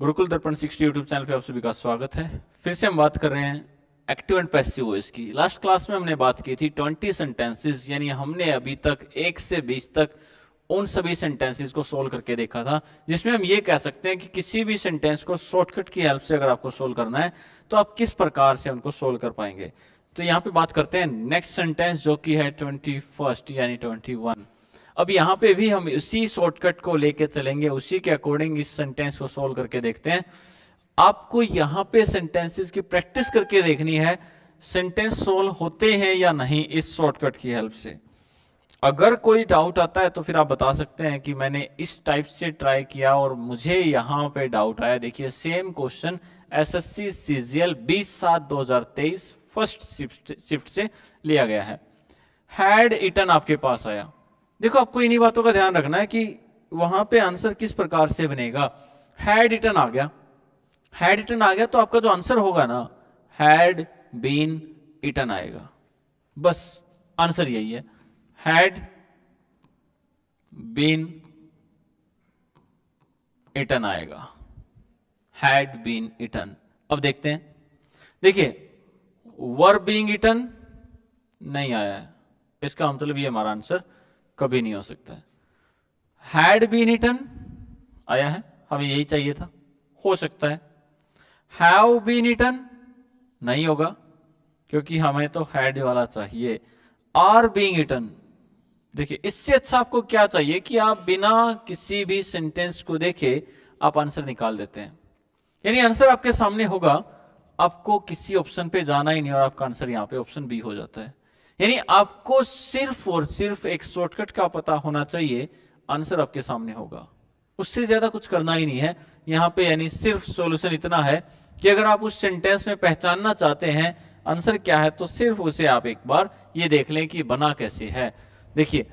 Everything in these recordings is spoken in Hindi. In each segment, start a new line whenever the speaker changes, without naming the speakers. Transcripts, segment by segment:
गुरुकुल दर्पण 60 यूट्यूब चैनल पे आप सभी का स्वागत है। फिर से हम बात कर रहे हैं एक्टिव एंड पैसिव वॉइस की। लास्ट क्लास में हमने बात की थी 20 सेंटेंसेस, यानी हमने अभी तक 1 से 20 तक उन सभी सेंटेंसेस को सोल्व करके देखा था, जिसमें हम ये कह सकते हैं कि किसी भी सेंटेंस को शॉर्टकट की हेल्प से अगर आपको सोल्व करना है तो आप किस प्रकार से उनको सोल्व कर पाएंगे। तो यहाँ पे बात करते हैं नेक्स्ट सेंटेंस, जो कि है 21 यानी 21। अब यहाँ पे भी हम उसी शॉर्टकट को लेके चलेंगे, उसी के अकॉर्डिंग इस सेंटेंस को सोल्व करके देखते हैं। आपको यहाँ पे सेंटेंसेस की प्रैक्टिस करके देखनी है, सेंटेंस सोल्व होते हैं या नहीं इस शॉर्टकट की हेल्प से। अगर कोई डाउट आता है तो फिर आप बता सकते हैं कि मैंने इस टाइप से ट्राई किया और मुझे यहाँ पे डाउट आया। देखिए same question SSC CGL 20/7/2023 first shift से लिया गया है। हैड इटन आपके पास आया। देखो आपको इन्हीं बातों का ध्यान रखना है कि वहां पे आंसर किस प्रकार से बनेगा। हैड इटन आ गया, हैड इटन आ गया तो आपका जो आंसर होगा ना, हैड बीन इटन आएगा। बस आंसर यही है, हैड बीन इटन आएगा, हैड बीन इटन। अब देखते हैं, देखिए वर बीइंग इटन नहीं आया है, इसका मतलब ये हमारा आंसर कभी नहीं हो सकता है। हैड बीन इटन आया है, हमें यही चाहिए था, हो सकता है। हैव बीन इटन नहीं होगा क्योंकि हमें तो हैड वाला चाहिए। आर बीइंग इटन, देखिए इससे अच्छा आपको क्या चाहिए कि आप बिना किसी भी सेंटेंस को देखे आप आंसर निकाल देते हैं, यानी आंसर आपके सामने होगा, आपको किसी ऑप्शन पे जाना ही नहीं और आपका आंसर यहाँ पे ऑप्शन बी हो जाता है। यानी आपको सिर्फ और सिर्फ एक शॉर्टकट का पता होना चाहिए, आंसर आपके सामने होगा, उससे ज्यादा कुछ करना ही नहीं है यहाँ पे। यानी सिर्फ सॉल्यूशन इतना है कि अगर आप उस सेंटेंस में पहचानना चाहते हैं आंसर क्या है तो सिर्फ उसे आप एक बार ये देख लें कि बना कैसे है। देखिए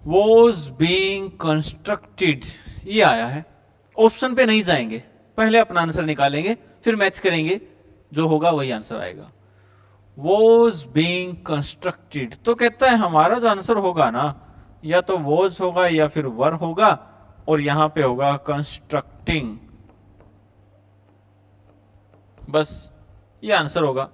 वॉज बीइंग कंस्ट्रक्टेड ये आया है, ऑप्शन पे नहीं जाएंगे, पहले अपना आंसर निकालेंगे फिर मैच करेंगे, जो होगा वही आंसर आएगा। वॉज बीइंग कंस्ट्रक्टेड तो कहता है हमारा जो आंसर होगा ना, या तो वॉज होगा या फिर वर होगा, और यहां पे होगा कंस्ट्रक्टिंग, बस ये आंसर होगा।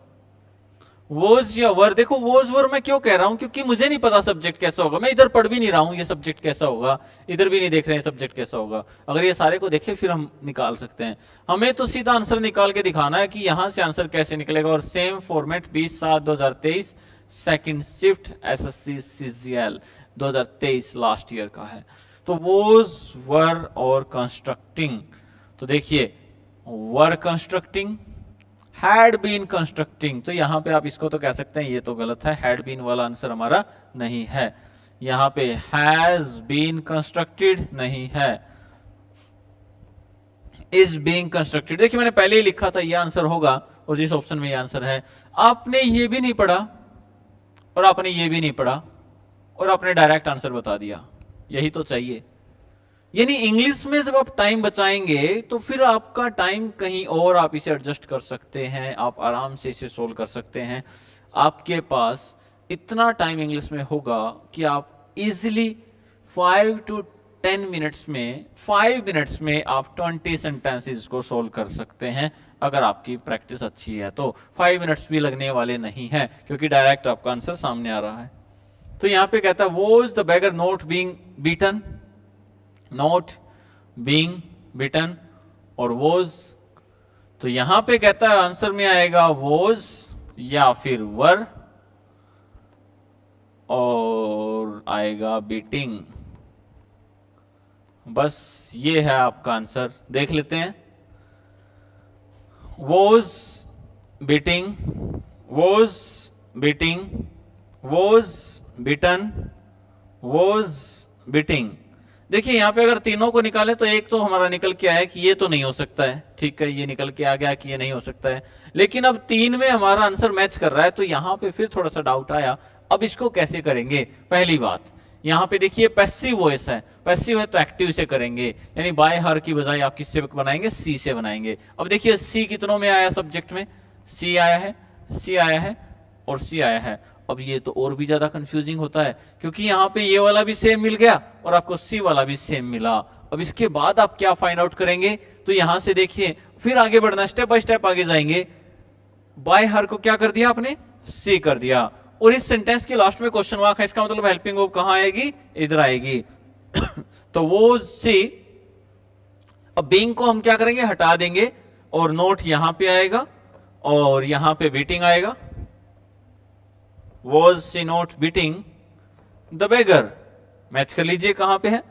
वॉज या वर, देखो वॉज वर मैं क्यों कह रहा हूं, क्योंकि मुझे नहीं पता सब्जेक्ट कैसा होगा, मैं इधर पढ़ भी नहीं रहा हूं ये सब्जेक्ट कैसा होगा, इधर भी नहीं देख रहे हैं सब्जेक्ट कैसा होगा। अगर ये सारे को देखें फिर हम निकाल सकते हैं, हमें तो सीधा आंसर निकाल के दिखाना है कि यहां से आंसर कैसे निकलेगा। और same format 20/7/2023 second shift SSC CGL 2023 last year का है। तो वॉज वर और कंस्ट्रक्टिंग, तो देखिए वर कंस्ट्रक्टिंग, हैड बीन कंस्ट्रक्टिंग, तो यहां पे आप इसको तो कह सकते हैं ये तो गलत है, हैड बीन वाला आंसर हमारा नहीं है। यहां पे हैज बीन कंस्ट्रक्टेड नहीं है, इज बीइंग कंस्ट्रक्टेड, देखिए मैंने पहले ही लिखा था ये आंसर होगा और जिस ऑप्शन में ये आंसर है। आपने ये भी नहीं पढ़ा और आपने ये भी नहीं पढ़ा और आपने डायरेक्ट आंसर बता दिया, यही तो चाहिए। यानी इंग्लिश में जब आप टाइम बचाएंगे तो फिर आपका टाइम कहीं और आप इसे एडजस्ट कर सकते हैं, आप आराम से इसे सोल्व कर सकते हैं। आपके पास इतना टाइम इंग्लिश में होगा कि आप इजिली 5 to 10 मिनट्स में 5 मिनट्स में आप 20 सेंटेंसेस को सोल्व कर सकते हैं। अगर आपकी प्रैक्टिस अच्छी है तो 5 मिनट्स भी लगने वाले नहीं है, क्योंकि डायरेक्ट आपका आंसर सामने आ रहा है। तो यहां पे कहता है was the beggar not being beaten, not being beaten और वॉज, तो यहां पे कहता है आंसर में आएगा वॉज या फिर वर और आएगा बीटिंग। बस ये है आपका आंसर, देख लेते हैं। Was beating, was beating, was beaten, was beating. देखिए यहां पे अगर तीनों को निकाले तो एक तो हमारा निकल के आया कि ये तो नहीं हो सकता है, ठीक है, ये निकल के आ गया कि ये नहीं हो सकता है। लेकिन अब 3 में हमारा आंसर मैच कर रहा है, तो यहां पे फिर थोड़ा सा डाउट आया, अब इसको कैसे करेंगे। पहली बात यहां पे देखिए पैसिव वॉइस है, पैसिव है तो एक्टिव से करेंगे, यानी बाय हर की बजाय आप किससे बनाएंगे, सी से बनाएंगे। अब देखिए सी कितनों में आया, सब्जेक्ट में सी आया है, सी आया है और सी आया है। अब ये तो और भी ज्यादा कंफ्यूजिंग होता है, क्योंकि यहां पे ये वाला भी सेम मिल गया और आपको सी वाला भी सेम मिला। अब इसके बाद आप क्या फाइंड आउट करेंगे, तो यहां से देखिए फिर आगे बढ़ना, स्टेप बाय स्टेप आगे जाएंगे। बाय हर को क्या कर दिया आपने, सी कर दिया, और इस सेंटेंस के लास्ट में क्वेश्चन मार्क है, इसका मतलब हेल्पिंग वर्ब कहां आएगी, इधर आएगी। तो वो सी, अब बीइंग को हम क्या करेंगे, हटा देंगे, और नोट यहां पे आएगा और यहां पे बीटिंग आएगा। Was she not beating the beggar, match कर लीजिए कहां पे है,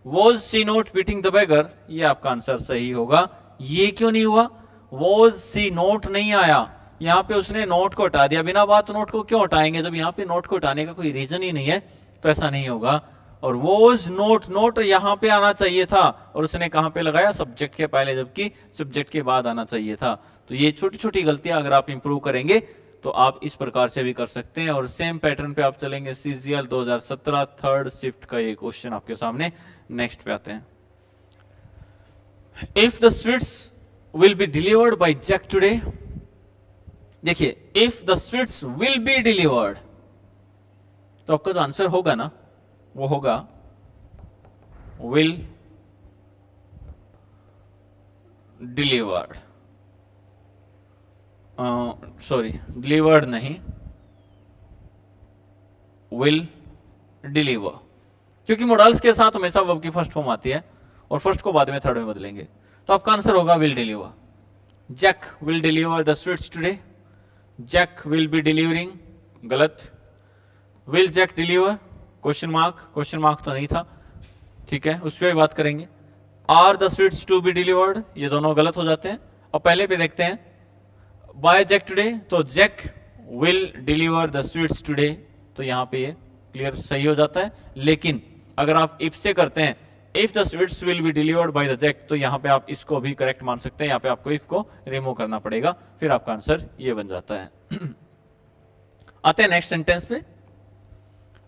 was she not beating the beggar, ये आपका आंसर सही होगा। ये क्यों नहीं हुआ, वॉज सी नोट नहीं आया, यहां पे उसने नोट को हटा दिया, बिना बात नोट को क्यों हटाएंगे, जब यहां पे नोट को हटाने का कोई रीजन ही नहीं है, तो ऐसा नहीं होगा। और वॉज नोट, नोट यहां पे आना चाहिए था, और उसने कहां पे लगाया, सब्जेक्ट के पहले, जबकि सब्जेक्ट के बाद आना चाहिए था। तो ये छोटी छोटी गलतियां अगर आप इंप्रूव करेंगे तो आप इस प्रकार से भी कर सकते हैं। और सेम पैटर्न पे आप चलेंगे, सीजीएल 2017 थर्ड शिफ्ट का ये क्वेश्चन आपके सामने। नेक्स्ट पे आते हैं, if the sweets will be delivered by Jack today, देखिए if the sweets will be delivered, तो आपका जो आंसर होगा ना वो होगा विल डिलीवर्ड, सॉरी डिलीवर्ड नहीं, विल डिलीवर, क्योंकि मोडल्स के साथ हमेशा वर्ब की फर्स्ट फॉर्म आती है और फर्स्ट को बाद में थर्ड में बदलेंगे, तो आपका आंसर होगा will deliver. Jack will deliver the sweets today, Jack will be delivering, गलत। Will Jack deliver, question mark तो नहीं था, ठीक है, उस पर भी बात करेंगे। Are the sweets to be delivered, ये दोनों गलत हो जाते हैं। और पहले पे देखते हैं, बाय जैक टुडे, तो Jack will deliver the sweets today, तो यहां पे ये क्लियर सही हो जाता है। लेकिन अगर आप इफ से करते हैं, if the sweets will be delivered by the Jack, तो यहां पे आप इसको भी करेक्ट मान सकते हैं, यहां पे आपको इफ को रिमूव करना पड़ेगा, फिर आपका आंसर ये बन जाता है। आते हैं नेक्स्ट सेंटेंस पे।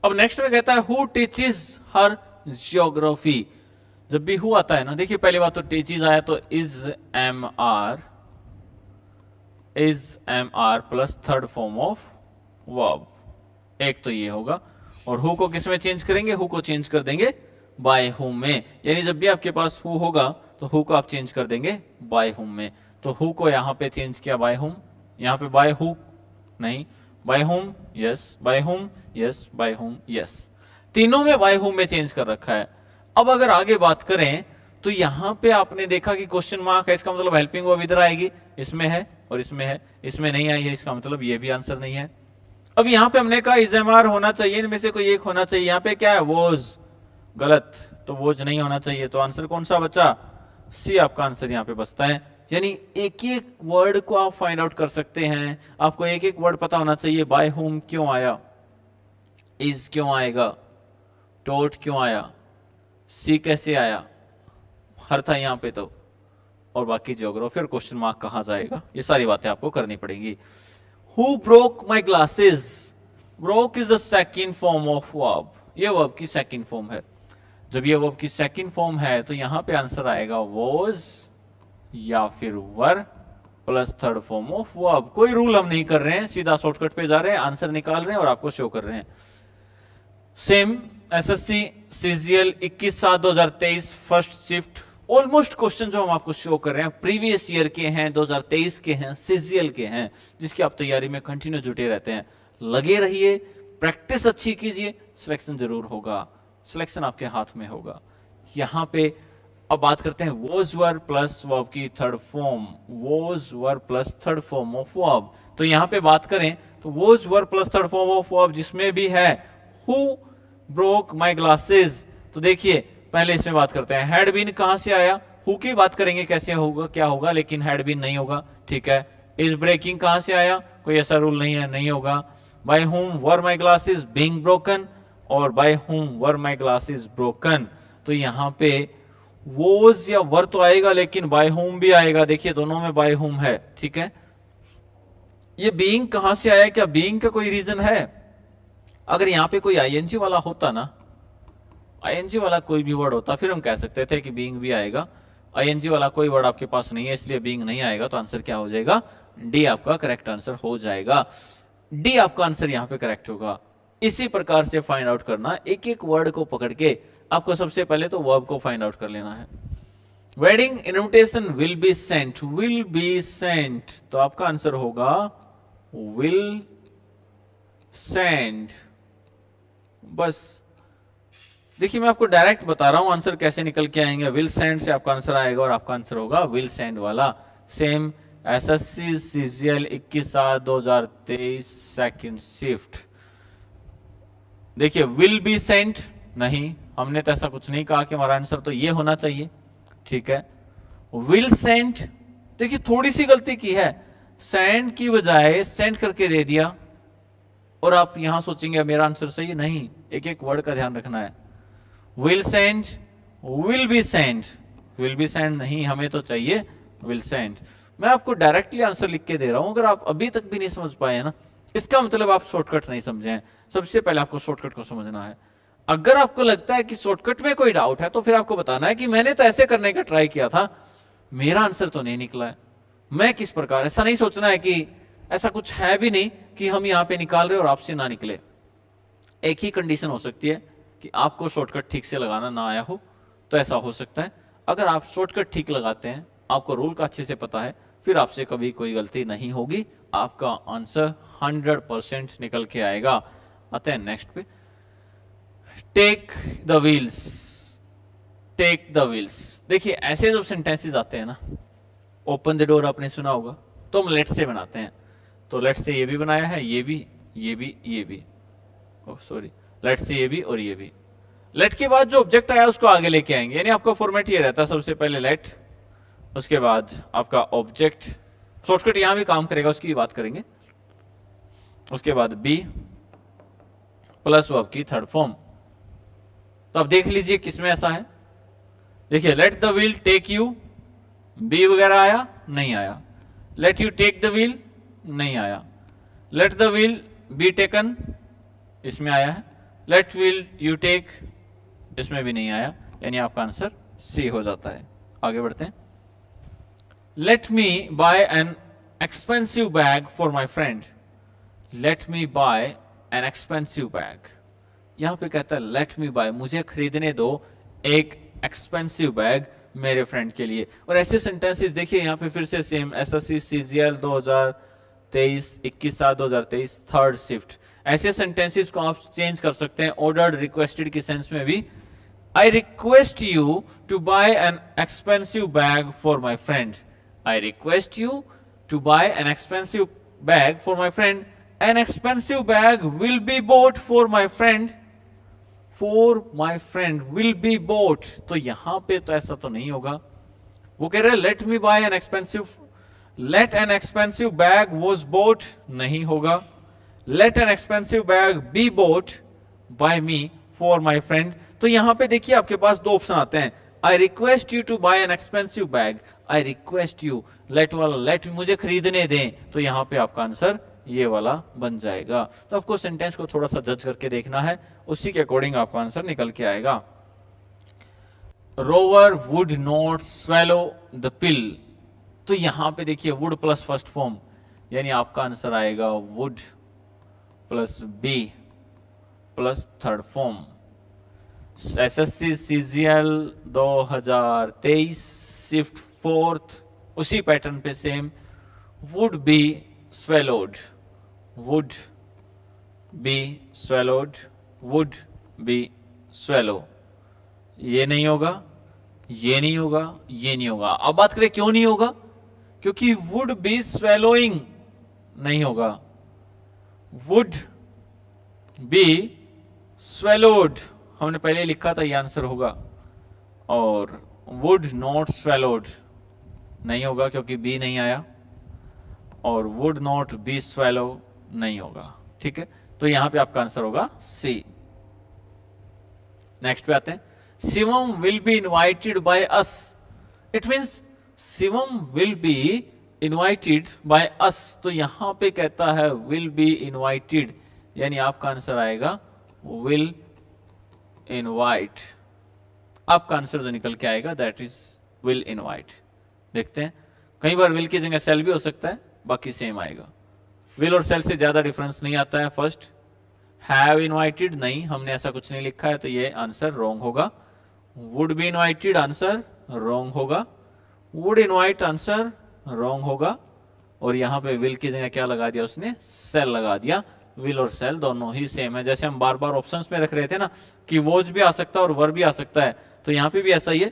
अब नेक्स्ट में कहता है, हु टीचेस हर ज्योग्राफी, जब भी हु आता है ना, देखिए पहली बात तो टीचेस आया तो is am are plus third form of verb, एक तो ये होगा। और हु को किस में चेंज करेंगे, हु को चेंज कर देंगे बाय हुम में, यानी जब भी आपके पास हु होगा तो हु को आप चेंज कर देंगे बाय हुम में। तो हु को यहां पे चेंज किया बाय हुम, यहां पे बाय हु नहीं, by whom yes, by whom yes, by whom yes, तीनों में बाय हुम में चेंज कर रखा है। अब अगर आगे बात करें तो यहां पे आपने देखा कि क्वेश्चन मार्क है, इसका मतलब हेल्पिंग वर्ब इधर आएगी, इसमें है और इसमें है, इसमें नहीं आई है, इसका मतलब ये भी आंसर नहीं है। अब यहां पे हमने कहा इज एम आर होना चाहिए, इनमें से कोई एक होना चाहिए, यहां पे क्या है, वोज, गलत, तो वोज नहीं होना चाहिए, तो आंसर कौन सा बचा, सी आपका आंसर यहां पे बचता है। यानी एक एक वर्ड को आप फाइंड आउट कर सकते हैं, आपको एक एक वर्ड पता होना चाहिए, बाय होम क्यों आया, इज क्यों आएगा, टोट क्यों आया, सी कैसे आया, हर था यहां पे तो, और बाकी ज्योग्राफी और क्वेश्चन मार्क कहां जाएगा, ये सारी बातें आपको करनी पड़ेंगी। Who broke my glasses, broke is the second form of verb, ये वर्ब की सेकेंड फॉर्म है। जब ये वर्ब की सेकेंड फॉर्म है तो यहां पे आंसर आएगा वॉज या फिर वर plus third form of verb. कोई रूल हम नहीं कर रहे हैं, सीधा शॉर्टकट पे जा रहे हैं, आंसर निकाल रहे हैं और आपको शो कर रहे हैं। Same SSC CGL 21/7/2023 first shift, almost question जो हम आपको शो कर रहे हैं प्रीवियस ईयर के हैं, 2023 के हैं, सीजीएल के हैं, जिसकी आप तैयारी में कंटिन्यू जुटे रहते हैं। लगे रहिए, प्रैक्टिस अच्छी कीजिए, सिलेक्शन जरूर होगा, सिलेक्शन आपके हाथ में होगा। यहां पे अब बात करते हैं वॉज वर प्लस वर्ब की third form, was were plus third form of verb. तो यहां पे बात करें तो was were plus third form of verb जिसमें भी है हु ब्रोक माई ग्लासेस, तो देखिए पहले इसमें बात करते हैं, हैड बीन कहां से आया, हु की बात करेंगे कैसे होगा क्या होगा, लेकिन हैड बीन नहीं होगा, ठीक है। इज ब्रेकिंग कहां से आया, कोई ऐसा रूल नहीं है, नहीं होगा। By whom were my glasses being broken, और by whom were my glasses broken, तो यहां पे वोज या वर तो आएगा लेकिन बाय हुम भी आएगा, देखिए दोनों में बाय हुम है, ठीक है। ये बीइंग कहां से आया, क्या बीइंग का कोई रीजन है, अगर यहां पे कोई आईएनजी वाला होता ना, आईएनजी वाला कोई भी वर्ड होता फिर हम कह सकते थे कि बीइंग भी आएगा। आईएनजी वाला कोई वर्ड आपके पास नहीं है इसलिए बीइंग नहीं आएगा, तो आंसर क्या हो जाएगा, डी आपका करेक्ट आंसर हो जाएगा। डी आपका आंसर यहां पे करेक्ट होगा। इसी प्रकार से फाइंड आउट करना, एक एक वर्ड को पकड़ के आपको सबसे पहले तो वर्ब को फाइंड आउट कर लेना है। Wedding invitation will be sent, will be sent, तो आपका आंसर होगा विल सेंड। बस देखिए मैं आपको डायरेक्ट बता रहा हूं आंसर कैसे निकल के आएंगे। विल सेंड से आपका आंसर आएगा और आपका आंसर होगा विल सेंड वाला। Same SSC CGL 21/7/2023 second shift. देखिए विल बी सेंट नहीं, हमने तो ऐसा कुछ नहीं कहा कि हमारा आंसर तो ये होना चाहिए, ठीक है। विल सेंड, देखिए थोड़ी सी गलती की है, सेंड की बजाय सेंड करके दे दिया और आप यहां सोचेंगे मेरा आंसर सही है, नहीं, एक एक वर्ड का ध्यान रखना है। Will send, will be send, will be send नहीं, हमें तो चाहिए विल सेंड। मैं आपको डायरेक्टली आंसर लिख के दे रहा हूं, अगर आप अभी तक भी नहीं समझ पाए ना, इसका मतलब आप शॉर्टकट नहीं समझे हैं। सबसे पहले आपको शॉर्टकट को समझना है। अगर आपको लगता है कि शॉर्टकट में कोई डाउट है तो फिर आपको बताना है कि मैंने तो ऐसे करने का ट्राई किया था, मेरा आंसर तो नहीं निकला है, मैं किस प्रकार। ऐसा नहीं सोचना है कि ऐसा कुछ है भी नहीं कि हम यहां पे निकाल रहे और आपसे ना निकले। एक ही कंडीशन हो सकती है कि आपको शॉर्टकट ठीक से लगाना ना आया हो, तो ऐसा हो सकता है। अगर आप शॉर्टकट ठीक लगाते हैं, आपको रूल का अच्छे से पता है, फिर आपसे कभी कोई गलती नहीं होगी, आपका आंसर 100% निकल के आएगा। आते हैं नेक्स्ट पे, take the wheels, take the wheels. देखिए ऐसे जब सेंटेंसेस आते हैं ना, ओपन द डोर आपने सुना होगा, तो हम लेट से बनाते हैं। तो लेट से ये भी बनाया है, ये भी, ये भी, ये भी, ओह सॉरी, लेट से ये भी और ये भी। लेट के बाद जो ऑब्जेक्ट आया उसको आगे लेके आएंगे, यानी आपका फॉर्मेट ये रहता है, सबसे पहले लेट, उसके बाद आपका ऑब्जेक्ट, शॉर्टकट यहां भी काम करेगा, उसकी बात करेंगे, उसके बाद बी प्लस वर्ब की थर्ड फॉर्म। तो अब देख लीजिए किसमें ऐसा है। देखिए let the wheel take you, be वगैरह आया नहीं आया। Let you take the wheel नहीं आया। Let the wheel be taken इसमें आया है। लेट व्हील यू टेक इसमें भी नहीं आया, यानी आपका आंसर सी हो जाता है। आगे बढ़ते हैं। Let me buy an expensive bag for my friend, let me buy an expensive bag. यहां पे कहता है लेट मी बाय, मुझे खरीदने दो एक एक्सपेंसिव बैग मेरे फ्रेंड के लिए। और ऐसे सेंटेंसेस देखिए यहां पे फिर से same, SSC CGL 2023 21/7/2023 third shift. ऐसे सेंटेंसेस को आप चेंज कर सकते हैं ऑर्डर्ड रिक्वेस्टेड की सेंस में भी। I request you to buy an expensive bag for my friend, I request you to buy an expensive bag for my friend, an expensive bag will be bought for my friend, for my friend will be bought. तो यहां पे तो ऐसा तो नहीं होगा, वो कह रहे हैं let me buy an expensive, let an expensive bag was bought नहीं होगा। Let an expensive bag be bought by me for my friend. तो यहां पे देखिए आपके पास दो ऑप्शन आते हैं, I request you to buy an expensive bag, I request you, let वाला लेट मुझे खरीदने दें, तो यहां पे आपका आंसर ये वाला बन जाएगा। तो आपको सेंटेंस को थोड़ा सा जज करके देखना है, उसी के अकॉर्डिंग आपका आंसर निकल के आएगा। Rover would not swallow the पिल, तो यहां पे देखिए वुड प्लस फर्स्ट फॉर्म, यानी आपका आंसर आएगा would plus be plus third form. SSC CGL 2023 shift fourth, उसी पैटर्न पे same, would be swallowed, would be swallowed, would be swallow। ये नहीं होगा, ये नहीं होगा, ये नहीं होगा। अब बात करें क्यों नहीं होगा, क्योंकि would be swallowing नहीं होगा, would be swallowed हमने पहले लिखा था, ये आंसर होगा। और would not swallowed नहीं होगा क्योंकि बी नहीं आया, और वुड नॉट बी स्वेलो नहीं होगा, ठीक है। तो यहां पे आपका आंसर होगा सी। नेक्स्ट पे आते हैं, Shivam will be invited by us, it means Shivam will be invited by us. तो यहां पे कहता है विल बी इनवाइटेड, यानी आपका आंसर आएगा विल इनवाइट। आपका आंसर जो निकल के आएगा दैट इज विल इनवाइट। देखते हैं, कई बार विल की जगह सेल भी हो सकता है, बाकी सेम आएगा। विल और सेल से ज्यादा डिफरेंस नहीं आता है। फर्स्ट हैव इनवाइटेड नहीं, हमने ऐसा कुछ नहीं लिखा है, तो ये आंसर रॉन्ग होगा। Would be invited answer wrong होगा। वुड इनवाइट आंसर रॉन्ग होगा। और यहां पे विल की जगह क्या लगा दिया उसने, सेल लगा दिया। विल और सेल दोनों ही सेम है। जैसे हम बार बार ऑप्शंस में रख रहे थे ना कि वोज भी आ सकता है और वर भी आ सकता है, तो यहां पे भी ऐसा ही है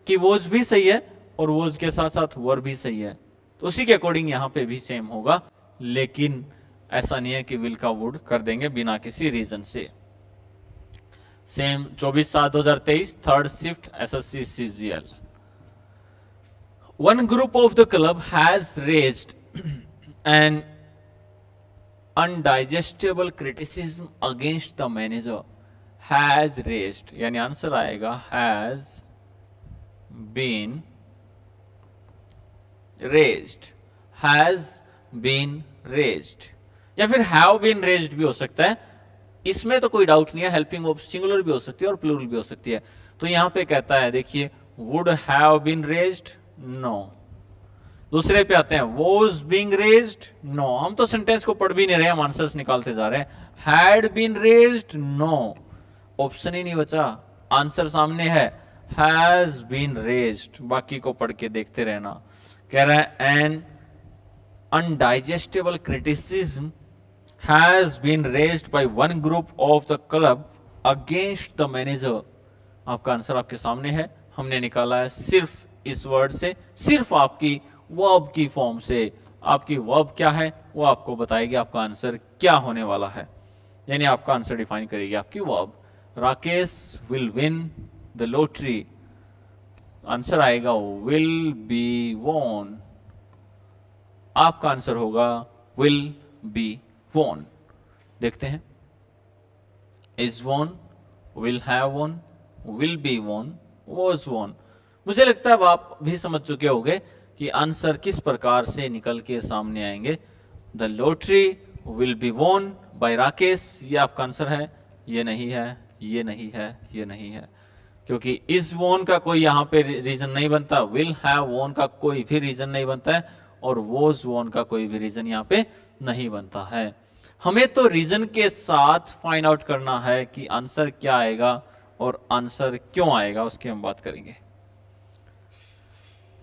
कि वोज भी सही है और वोज के साथ साथ वर भी सही है, तो उसी के अकॉर्डिंग यहां पे भी सेम होगा। लेकिन ऐसा नहीं है कि विल का वुड कर देंगे बिना किसी रीजन से। Same 24/7/2023 third shift SSC CGL. One group of the club has raised an undigestible criticism against the manager. Has raised यानी आंसर आएगा has been raised, has been raised या फिर have been raised भी हो सकता है। इसमें तो कोई डाउट नहीं है, हेल्पिंग वर्ब सिंगुलर भी हो सकती है और प्लूरल भी हो सकती है। तो यहां पे कहता है देखिए would have been raised, no. दूसरे पे आते हैं was being raised, नो। हम तो सेंटेंस को पढ़ भी नहीं रहे, हम आंसर्स निकालते जा रहे हैं। had been raised, no. Option ही नहीं बचा, आंसर सामने है has been raised। बाकी को पढ़ के देखते रहना। कह रहा है an undigestible criticism has been raised by one group of the club against the manager। आपका आंसर आपके सामने है, हमने निकाला है सिर्फ इस वर्ड से, सिर्फ आपकी वर्ब की फॉर्म से। आपकी वर्ब क्या है वो आपको बताएगी आपका आंसर क्या होने वाला है, यानी आपका आंसर डिफाइन करेगी आपकी verb. Rakesh will win the lottery, answer आएगा विल बी वॉन। आपका आंसर होगा विल बी वॉन। देखते हैं, is won, will have won, will be won, was won. मुझे लगता है अब आप भी समझ चुके होंगे कि आंसर किस प्रकार से निकल के सामने आएंगे। The lottery will be won by Rakesh, ये आपका आंसर है। ये नहीं है, ये नहीं है, ये नहीं है, क्योंकि इज वॉन का कोई यहां पे रीजन नहीं बनता, विल हैव वॉन का कोई भी रीजन नहीं बनता है, और वॉज वॉन का कोई भी रीजन यहां पे नहीं बनता है। हमें तो रीजन के साथ फाइंड आउट करना है कि आंसर क्या आएगा और आंसर क्यों आएगा, उसकी हम बात करेंगे।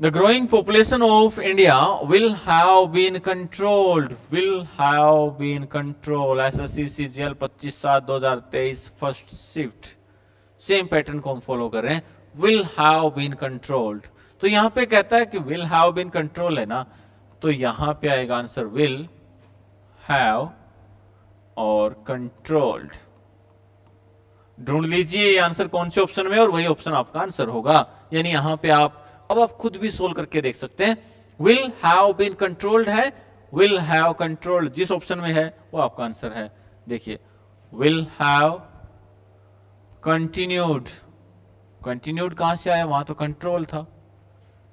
The growing population of India will have been controlled, will have been controlled। SSC CGL 25/7/2023 first shift, same pattern को हम फॉलो कर रहे हैं। will have been controlled, तो यहां पे कहता है कि will have been controlled है ना, तो यहां पे आएगा आंसर will have और controlled। ढूंढ लीजिए ये आंसर कौन से ऑप्शन में, और वही ऑप्शन आपका आंसर होगा। यानी यहां पे अब आप खुद भी सोल्व करके देख सकते हैं। विल हैव बीन कंट्रोल्ड है, विल हैव कंट्रोल्ड जिस ऑप्शन में है वो आपका आंसर है। देखिए विल हैव कंटिन्यूड, कंटिन्यूड कहां से आया, वहां तो कंट्रोल था।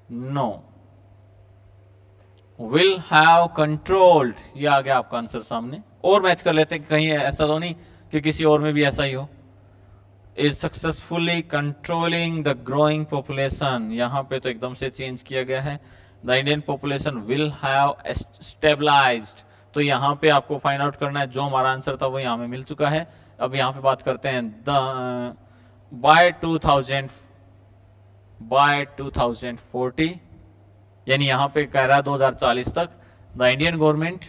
नो, विल हैव कंट्रोल्ड, ये आ गया आपका आंसर सामने। और मैच कर लेते हैं कि कहीं ऐसा तो नहीं कि किसी और में भी ऐसा ही हो। Is successfully controlling the growing population, यहां पे तो एकदम से चेंज किया गया है। The Indian population will have stabilised, तो यहां पे आपको फाइंड आउट करना है, जो हमारा आंसर था वो यहां में मिल चुका है। अब यहां पे बात करते हैं द बाय 2040, यानी यहां पे कह रहा है 2040 तक द इंडियन गवर्नमेंट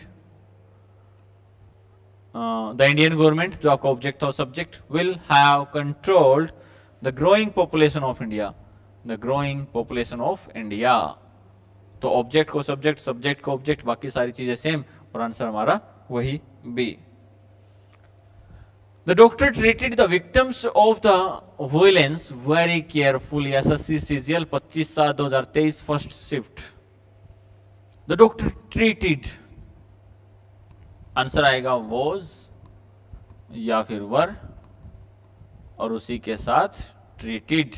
जो आपका ऑब्जेक्ट था subject, will have controlled the growing population of India, the growing population of India. तो ऑब्जेक्ट को सब्जेक्ट, सब्जेक्ट को ऑब्जेक्ट, बाकी सारी चीजें सेम, और आंसर हमारा वही be. The doctor treated the victims of the violence very carefully. SSC CGL 25/7/2023 first shift. The doctor treated, answer आएगा वॉज या फिर वर, और उसी के साथ ट्रीटेड,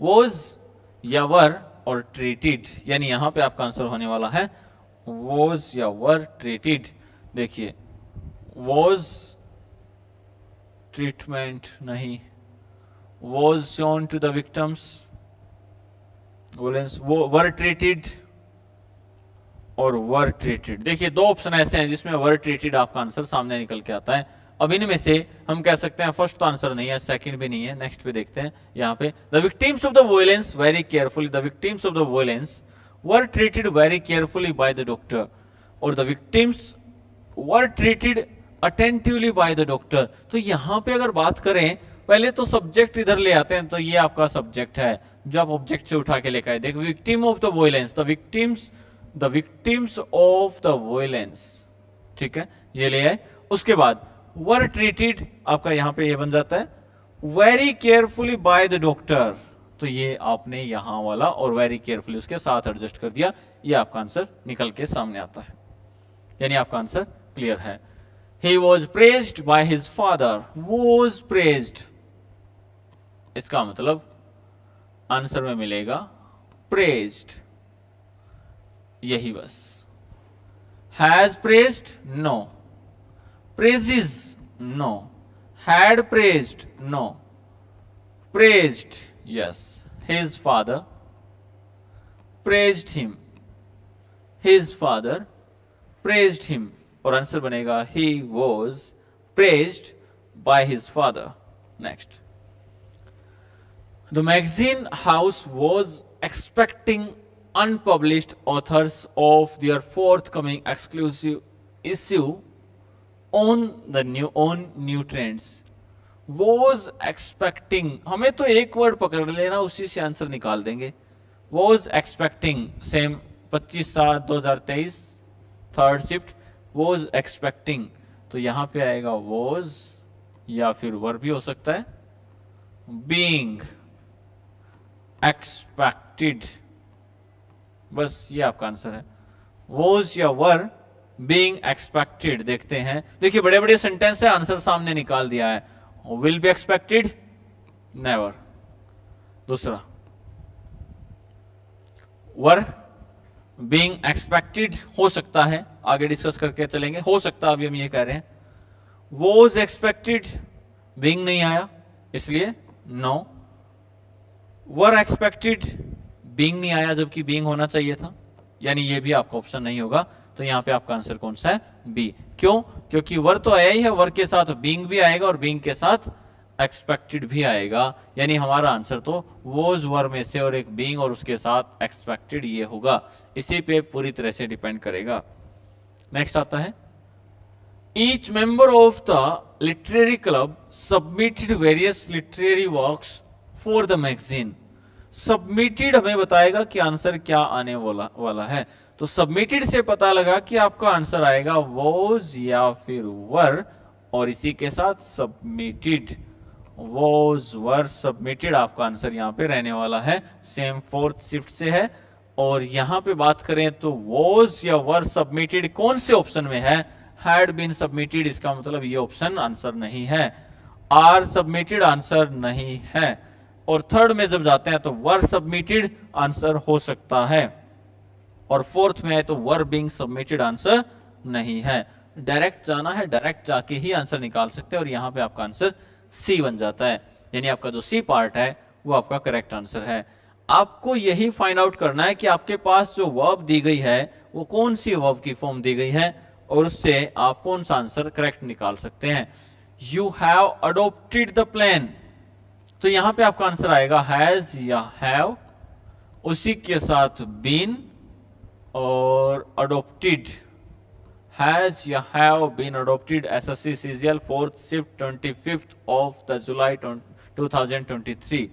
वॉज या वर और ट्रीटेड, यानी यहां पे आपका आंसर होने वाला है वॉज या वर ट्रीटेड। देखिए वॉज ट्रीटमेंट नहीं, was shown to the victims violence, were treated और वर ट्रीटेड। देखिए दो ऑप्शन ऐसे हैं जिसमें वर ट्रीटेड आपका आंसर सामने निकल के आता है। अब इनमें से हम कह सकते हैं फर्स्ट तो आंसर नहीं है, सेकंड भी नहीं है। नेक्स्ट पे देखते हैं यहाँ पे, the victims of the violence very carefully, the victims of the violence were treated very carefully by the doctor, और the victims were treated attentively by the doctor. तो यहाँ पे अगर बात करें, पहले तो सब्जेक्ट इधर ले आते हैं, तो ये आपका सब्जेक्ट है जो आप ऑब्जेक्ट से उठा के लेकर आए। देखो, victim of the violence, the victims of the violence, ठीक है, ये ले आए। उसके बाद वर ट्रीटेड आपका यहां पे ये बन जाता है very carefully by the doctor, तो ये आपने यहां वाला और वेरी केयरफुली उसके साथ एडजस्ट कर दिया, ये आपका आंसर निकल के सामने आता है, यानी आपका आंसर क्लियर है। He was praised by his father, was praised, इसका मतलब आंसर में मिलेगा praised, यही बस। Has praised, no. Praises, no. Had praised, no. Praised, yes. His father praised him. His father praised him, और आंसर बनेगा he was praised by his father. Next, the magazine house was expecting unpublished authors of their forthcoming exclusive issue on new trends. Was expecting, हमें तो एक वर्ड पकड़ लेना, उसी से आंसर निकाल देंगे। was expecting, same 25/7/2023 third shift, was expecting, तो यहां पे आएगा was, या फिर वर भी हो सकता है, being expected, बस ये आपका आंसर है, was या वर, being expected। देखते हैं, देखिए बड़े बड़े सेंटेंस है, आंसर सामने निकाल दिया है। will be expected, never। दूसरा, वर बीइंग एक्सपेक्टेड हो सकता है, आगे डिस्कस करके चलेंगे, हो सकता है, अभी हम ये कह रहे हैं। वॉज एक्सपेक्टेड, बीइंग नहीं आया इसलिए नो। वर एक्सपेक्टेड, बीइंग नहीं आया जबकि बीइंग होना चाहिए था, यानी ये भी आपका ऑप्शन नहीं होगा। तो यहां पे आपका आंसर कौन सा है, बी। क्यों? क्योंकि वर तो आया ही है, वर के साथ बीइंग भी आएगा और बीइंग के साथ एक्सपेक्टेड भी आएगा, यानी हमारा आंसर तो वॉज वर में से और एक बीइंग और उसके साथ एक्सपेक्टेड ये होगा, इसी पे पूरी तरह से डिपेंड करेगा। नेक्स्ट आता है, each member of the literary club submitted various literary works for the magazine. Submitted हमें बताएगा कि आंसर क्या आने वाला है, तो सबमिटेड से पता लगा कि आपका आंसर आएगा वॉज या फिर वर, और इसी के साथ सबमिटेड, वॉज वर सबमिटेड आपका आंसर यहां पे रहने वाला है, सेम फोर्थ शिफ्ट से है। और यहां पे बात करें तो वॉज या वर सबमिटेड कौन से ऑप्शन में है, हैड बीन सबमिटेड, इसका मतलब ये ऑप्शन आंसर नहीं है। आर सबमिटेड आंसर नहीं है, और थर्ड में जब जाते हैं तो वर सबमिटेड आंसर हो सकता है, और फोर्थ में है तो वर बीइंग सबमिटेड आंसर नहीं है। डायरेक्ट जाना है, डायरेक्ट जाके ही आंसर निकाल सकते हैं, और यहां पे आपका आंसर सी बन जाता है, यानी आपका जो सी पार्ट है वो आपका करेक्ट आंसर है। आपको यही फाइंड आउट करना है कि आपके पास जो वर्ब दी गई है वो कौन सी वर्ब की फॉर्म दी गई है, और उससे आप कौन सा आंसर करेक्ट निकाल सकते हैं। You have adopted the plan, तो यहां पे आपका आंसर आएगा हैज या हैव, उसी के साथ बीन और अडोप्टेड, हैज या have been adopted SSC CGL fourth shift 25th of July 2023।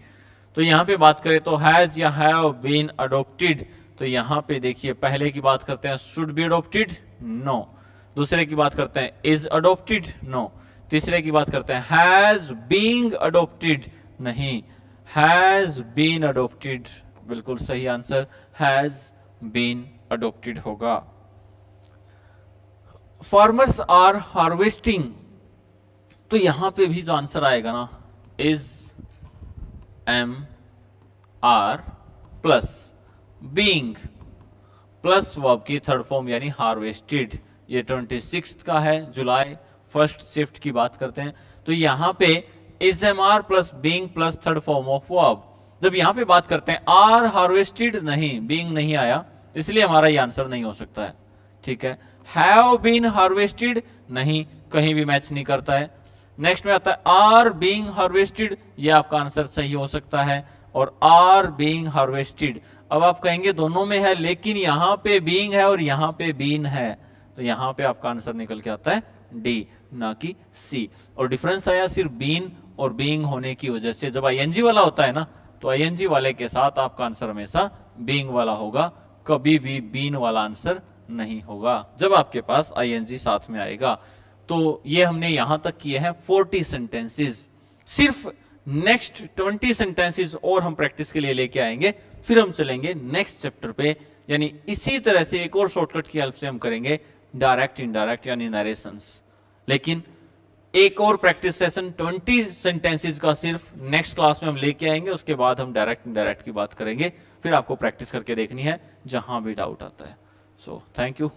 तो यहां पे बात करें तो हैज या हैव बीन अडोप्टेड, तो यहां पे देखिए पहले की बात करते हैं शुड बी अडोप्टेड, नो। दूसरे की बात करते हैं इज अडोप्टेड, नो। तीसरे की बात करते हैं हैज बीइंग अडोप्टेड, नहीं, हैज बीन अडोप्टेड, बिल्कुल सही आंसर हैज बीन अडोप्टेड होगा। फार्मर्स आर हार्वेस्टिंग, तो यहां पे भी जो आंसर आएगा ना, is am are plus being plus verb की थर्ड फॉर्म यानी हार्वेस्टेड, ये 26 का है जुलाई, फर्स्ट शिफ्ट की बात करते हैं। तो यहां पे is am are plus being plus third form of verb. जब यहां पे बात करते हैं आर हार्वेस्टेड, नहीं, बीइंग नहीं आया, इसलिए हमारा ये आंसर नहीं हो सकता है, ठीक है। हैव बीन हार्वेस्टेड, नहीं, कहीं भी मैच नहीं करता है, नेक्स्ट में आता है आर बीइंग हार्वेस्टेड, ये आपका आंसर सही हो सकता है, और आर बीइंग हार्वेस्टेड। अब आप कहेंगे दोनों में है, लेकिन यहां पे बीइंग है और यहां पे बीन है, तो यहां पे आपका आंसर निकल के आता है डी, ना कि सी। और डिफरेंस आया सिर्फ बीन और बीइंग होने की वजह से। जब आईएनजी वाला होता है ना, तो आईएनजी वाले के साथ आपका आंसर हमेशा बीइंग वाला होगा, कभी भी बीन वाला आंसर नहीं होगा जब आपके पास आईएनजी साथ में आएगा। तो ये हमने यहां तक किए हैं 40 सेंटेंसेस। सिर्फ नेक्स्ट 20 सेंटेंसेस और हम प्रैक्टिस के लिए लेके आएंगे, फिर हम चलेंगे नेक्स्ट चैप्टर पे। यानी इसी तरह से एक और शॉर्टकट की हेल्प से हम करेंगे डायरेक्ट इनडायरेक्ट यानी नरेशंस। लेकिन एक और प्रैक्टिस सेशन 20 सेंटेंसेस का सिर्फ नेक्स्ट क्लास में हम लेके आएंगे, उसके बाद हम डायरेक्ट इनडायरेक्ट की बात करेंगे, फिर आपको प्रैक्टिस करके देखनी है जहां भी डाउट आता है। So thank you.